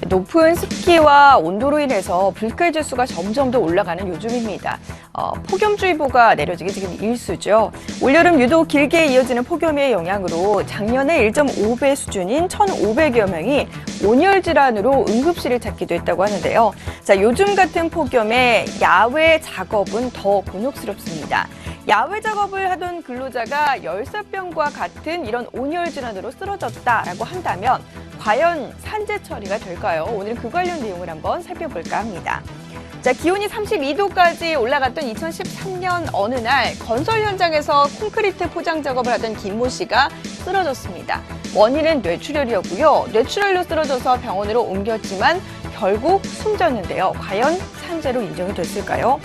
높은 습기와 온도로 인해서 불쾌 지수가 점점 더 올라가는 요즘입니다. 폭염주의보가 내려지기 지금 일수죠. 올여름 유독 길게 이어지는 폭염의 영향으로 작년에 1.5배 수준인 1,500여 명이 온열 질환으로 응급실을 찾기도 했다고 하는데요. 자, 요즘 같은 폭염에 야외 작업은 더 곤욕스럽습니다. 야외 작업을 하던 근로자가 열사병과 같은 이런 온열 질환으로 쓰러졌다라고 한다면 과연 산재 처리가 될까요? 오늘은 그 관련 내용을 한번 살펴볼까 합니다. 자, 기온이 32도까지 올라갔던 2013년 어느 날 건설 현장에서 콘크리트 포장 작업을 하던 김모 씨가 쓰러졌습니다. 원인은 뇌출혈이었고요. 뇌출혈로 쓰러져서 병원으로 옮겼지만 결국 숨졌는데요. 과연 산재로 인정이 됐을까요?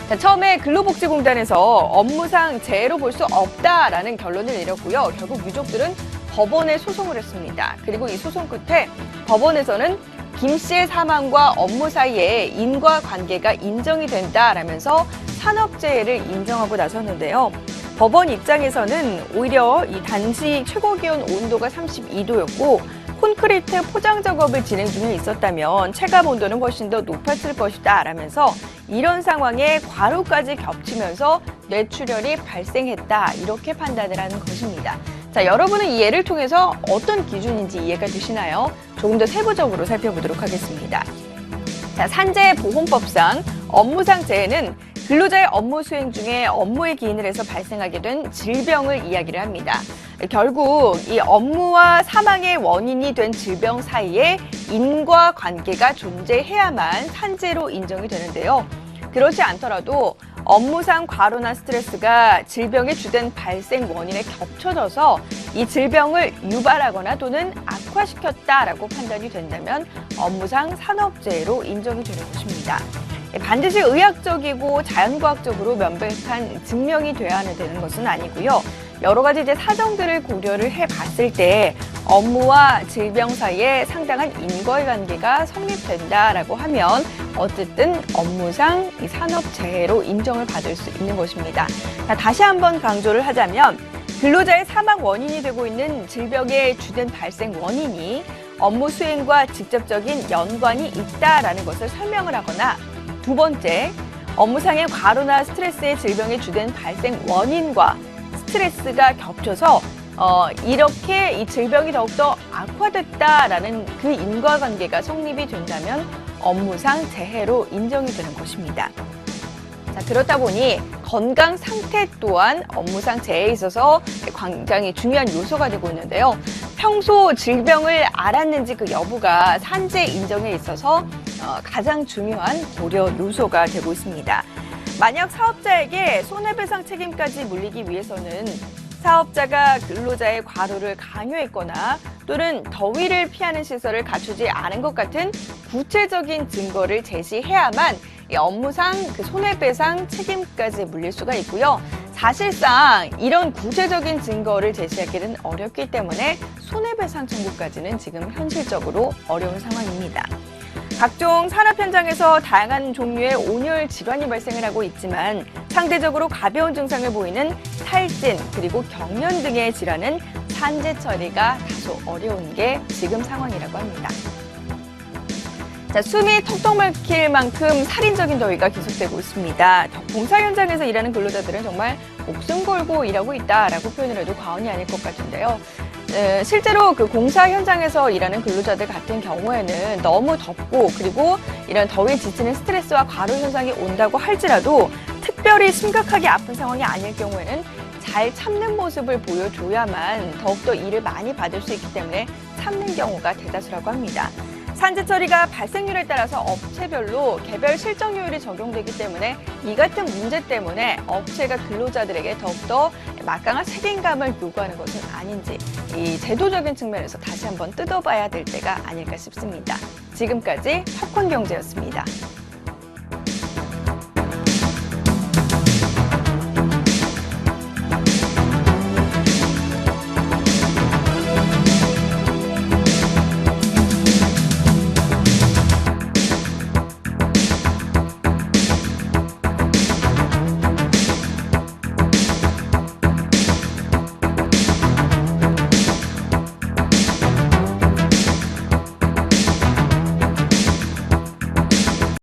자, 처음에 근로복지공단에서 업무상 재해로 볼 수 없다라는 결론을 내렸고요. 결국 유족들은 법원에 소송을 했습니다. 그리고 이 소송 끝에 법원에서는 김 씨의 사망과 업무 사이에 인과관계가 인정이 된다라면서 산업재해를 인정하고 나섰는데요. 법원 입장에서는 오히려 이 단시 최고기온 온도가 32도였고 콘크리트 포장 작업을 진행 중에 있었다면 체감 온도는 훨씬 더 높았을 것이다 라면서 이런 상황에 과로까지 겹치면서 뇌출혈이 발생했다 이렇게 판단을 하는 것입니다. 자, 여러분은 이 예를 통해서 어떤 기준인지 이해가 되시나요? 조금 더 세부적으로 살펴보도록 하겠습니다. 자, 산재보험법상 업무상 재해는 근로자의 업무 수행 중에 업무에 기인을 해서 발생하게 된 질병을 이야기를 합니다. 결국 이 업무와 사망의 원인이 된 질병 사이에 인과관계가 존재해야만 산재로 인정이 되는데요. 그렇지 않더라도 업무상 과로나 스트레스가 질병의 주된 발생 원인에 겹쳐져서 이 질병을 유발하거나 또는 악화시켰다라고 판단이 된다면 업무상 산업재해로 인정이 되는 것입니다. 반드시 의학적이고 자연과학적으로 명백한 증명이 돼야 되는 것은 아니고요. 여러 가지 이제 사정들을 고려를 해봤을 때 업무와 질병 사이에 상당한 인과관계가 성립된다라고 하면 어쨌든 업무상 이 산업재해로 인정을 받을 수 있는 것입니다. 자, 다시 한번 강조를 하자면 근로자의 사망 원인이 되고 있는 질병의 주된 발생 원인이 업무 수행과 직접적인 연관이 있다라는 것을 설명을 하거나 두 번째, 업무상의 과로나 스트레스의 질병의 주된 발생 원인과 스트레스가 겹쳐서 이렇게 이 질병이 더욱더 악화됐다라는 그 인과관계가 성립이 된다면 업무상 재해로 인정이 되는 것입니다. 자, 그렇다 보니 건강 상태 또한 업무상 재해에 있어서 굉장히 중요한 요소가 되고 있는데요. 평소 질병을 알았는지 그 여부가 산재 인정에 있어서 가장 중요한 고려 요소가 되고 있습니다. 만약 사업자에게 손해배상 책임까지 물리기 위해서는 사업자가 근로자의 과로를 강요했거나 또는 더위를 피하는 시설을 갖추지 않은 것 같은 구체적인 증거를 제시해야만 이 업무상 그 손해배상 책임까지 물릴 수가 있고요. 사실상 이런 구체적인 증거를 제시하기는 어렵기 때문에 손해배상 청구까지는 지금 현실적으로 어려운 상황입니다. 각종 산업 현장에서 다양한 종류의 온열 질환이 발생을 하고 있지만 상대적으로 가벼운 증상을 보이는 탈진 그리고 경련 등의 질환은 산재 처리가 다소 어려운 게 지금 상황이라고 합니다. 자, 숨이 턱턱 막힐 만큼 살인적인 더위가 계속되고 있습니다. 공사 현장에서 일하는 근로자들은 정말 목숨 걸고 일하고 있다라고 표현을 해도 과언이 아닐 것 같은데요. 실제로 그 공사 현장에서 일하는 근로자들 같은 경우에는 너무 덥고 그리고 이런 더위에 지치는 스트레스와 과로 현상이 온다고 할지라도 특별히 심각하게 아픈 상황이 아닐 경우에는 잘 참는 모습을 보여줘야만 더욱더 일을 많이 받을 수 있기 때문에 참는 경우가 대다수라고 합니다. 산재 처리가 발생률에 따라서 업체별로 개별 실적률이 적용되기 때문에 이 같은 문제 때문에 업체가 근로자들에게 더욱더 막강한 책임감을 요구하는 것은 아닌지 이 제도적인 측면에서 다시 한번 뜯어봐야 될 때가 아닐까 싶습니다. 지금까지 팝콘경제였습니다.